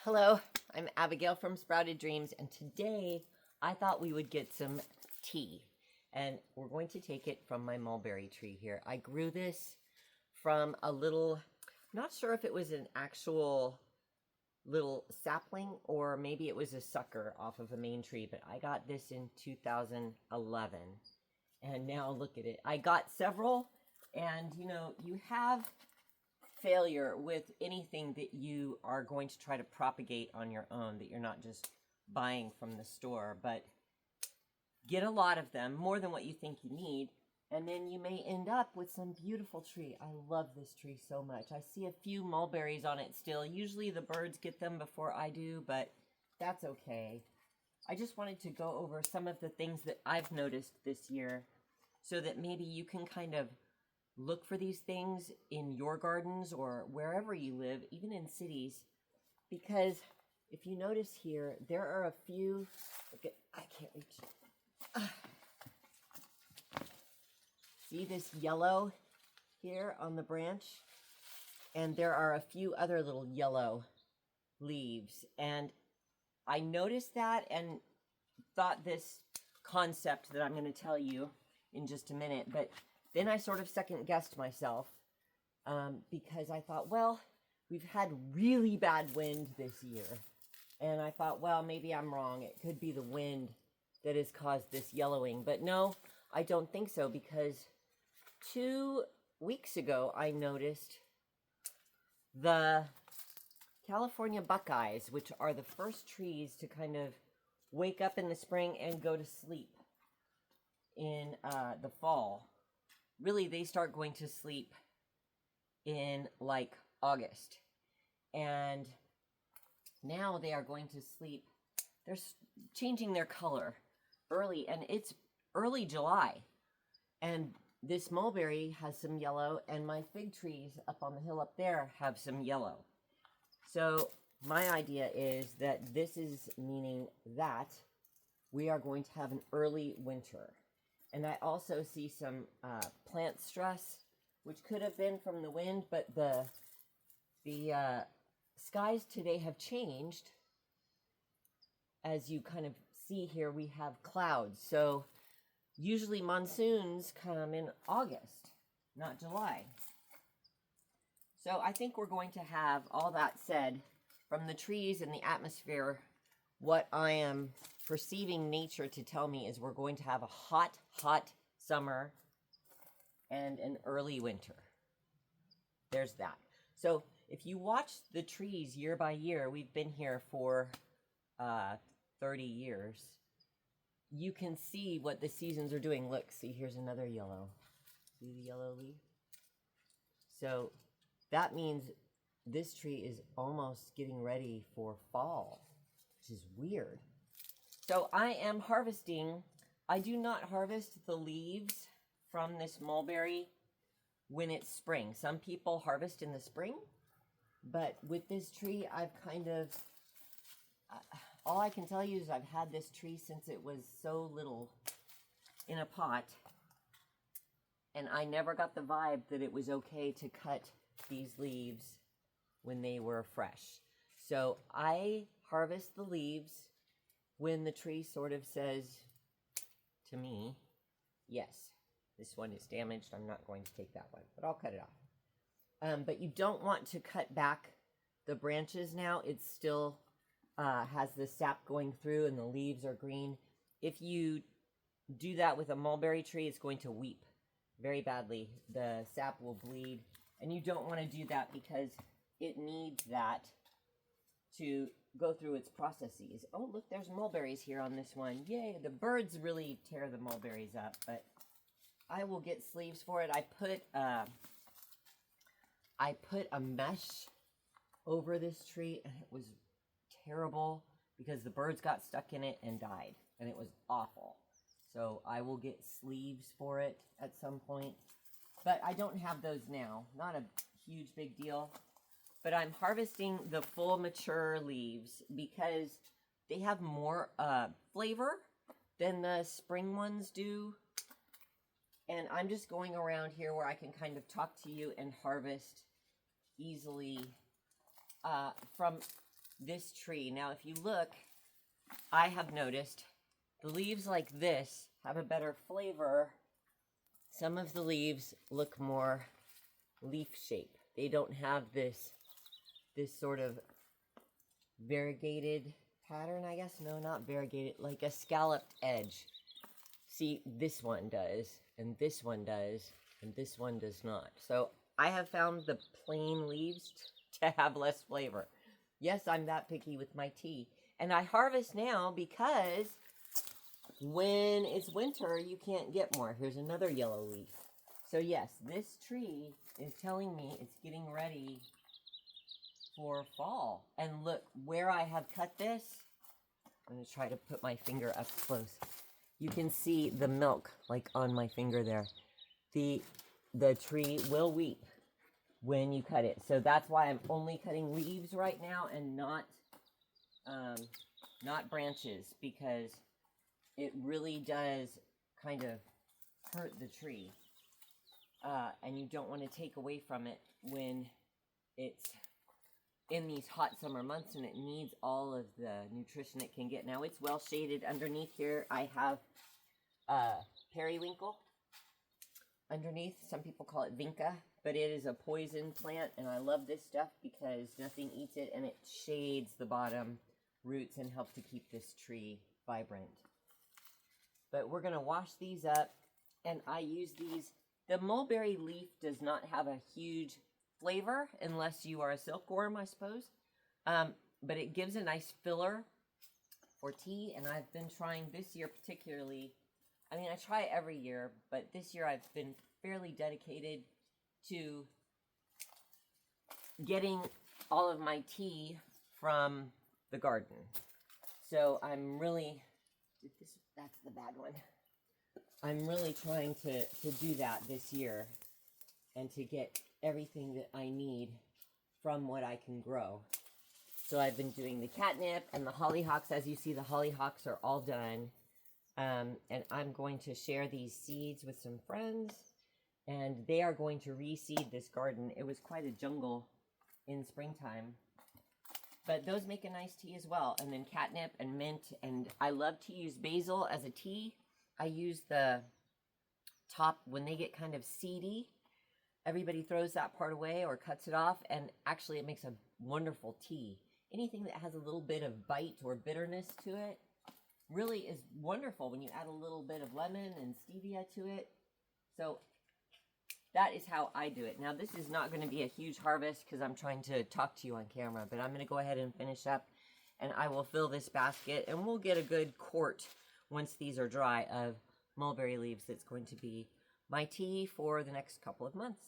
Hello, I'm Abigail from Sprouted Dreams, and today I thought we would get some tea. And we're going to take it from my mulberry tree here. I grew this from a little, not sure if it was an actual little sapling or maybe it was a sucker off of a main tree, but I got this in 2011. And now look at it. I got several, and you have failure with anything that you are going to try to propagate on your own, that you're not just buying from the store, but get a lot of them, more than what you think you need, and then you may end up with some beautiful tree. I love this tree so much. I see a few mulberries on it still. Usually the birds get them before I do, but that's okay. I just wanted to go over some of the things that I've noticed this year so that maybe you can kind of look for these things in your gardens or wherever you live, even in cities, because if you notice here, there are a few, look at, I can't reach. See this yellow here on the branch? And there are a few other little yellow leaves. And I noticed that and thought this concept that I'm going to tell you in just a minute, but then I sort of second-guessed myself because I thought, well, we've had really bad wind this year. And I thought, well, maybe I'm wrong. It could be the wind that has caused this yellowing. But no, I don't think so, because 2 weeks ago, I noticed the California buckeyes, which are the first trees to kind of wake up in the spring and go to sleep in the fall. Really, they start going to sleep in like August. And now they are going to sleep. They're changing their color early, and it's early July. And this mulberry has some yellow, and my fig trees up on the hill up there have some yellow. So my idea is that this is meaning that we are going to have an early winter. And I also see some plant stress, which could have been from the wind, but the skies today have changed. As you kind of see here, we have clouds. So usually monsoons come in August, not July. So I think we're going to have, all that said, from the trees and the atmosphere, what I am perceiving nature to tell me is we're going to have a hot, hot summer and an early winter. There's that. So if you watch the trees year by year, we've been here for 30 years, you can see what the seasons are doing. Look, see, here's another yellow. See the yellow leaf? So that means this tree is almost getting ready for fall, which is weird. So I am harvesting. I do not harvest the leaves from this mulberry when it's spring. Some people harvest in the spring, but with this tree, I've kind of, all I can tell you is I've had this tree since it was so little in a pot, and I never got the vibe that it was okay to cut these leaves when they were fresh. So I harvest the leaves when the tree sort of says to me, yes, this one is damaged, I'm not going to take that one, but I'll cut it off. But you don't want to cut back the branches now. It still has the sap going through and the leaves are green. If you do that with a mulberry tree, it's going to weep very badly. The sap will bleed, and you don't want to do that because it needs that to go through its processes. Oh, look, there's mulberries here on this one. Yay, the birds really tear the mulberries up, but I will get sleeves for it. I put a mesh over this tree, and it was terrible because the birds got stuck in it and died, and it was awful. So I will get sleeves for it at some point, but I don't have those now. Not a huge big deal. But I'm harvesting the full mature leaves because they have more flavor than the spring ones do. And I'm just going around here where I can kind of talk to you and harvest easily from this tree. Now, if you look, I have noticed the leaves like this have a better flavor. Some of the leaves look more leaf shape. They don't have this sort of variegated pattern, I guess. No, not variegated, like a scalloped edge. See, this one does, and this one does, and this one does not. So I have found the plain leaves to have less flavor. Yes, I'm that picky with my tea. And I harvest now because when it's winter, you can't get more. Here's another yellow leaf. So yes, this tree is telling me it's getting ready for fall. And look, where I have cut this, I'm going to try to put my finger up close. You can see the milk like on my finger there. The tree will weep when you cut it. So that's why I'm only cutting leaves right now and not branches, because it really does kind of hurt the tree. And you don't want to take away from it when it's in these hot summer months and it needs all of the nutrition it can get. Now it's well shaded. Underneath here I have periwinkle underneath. Some people call it vinca, but it is a poison plant, and I love this stuff because nothing eats it and it shades the bottom roots and helps to keep this tree vibrant. But we're going to wash these up, and I use these. The mulberry leaf does not have a huge flavor unless you are a silkworm, I suppose. But it gives a nice filler for tea, and I've been trying this year particularly. I mean, I try every year, but this year I've been fairly dedicated to getting all of my tea from the garden. So I'm really, that's the bad one. I'm really trying to do that this year and to get everything that I need from what I can grow. So I've been doing the catnip and the hollyhocks. As you see, the hollyhocks are all done. And I'm going to share these seeds with some friends, and they are going to reseed this garden. It was quite a jungle in springtime, but those make a nice tea as well. And then catnip and mint, and I love to use basil as a tea. I use the top when they get kind of seedy. Everybody throws that part away or cuts it off, and actually it makes a wonderful tea. Anything that has a little bit of bite or bitterness to it really is wonderful when you add a little bit of lemon and stevia to it. So that is how I do it. Now, this is not going to be a huge harvest because I'm trying to talk to you on camera, but I'm going to go ahead and finish up, and I will fill this basket, and we'll get a good quart once these are dry of mulberry leaves. That's going to be my tea for the next couple of months.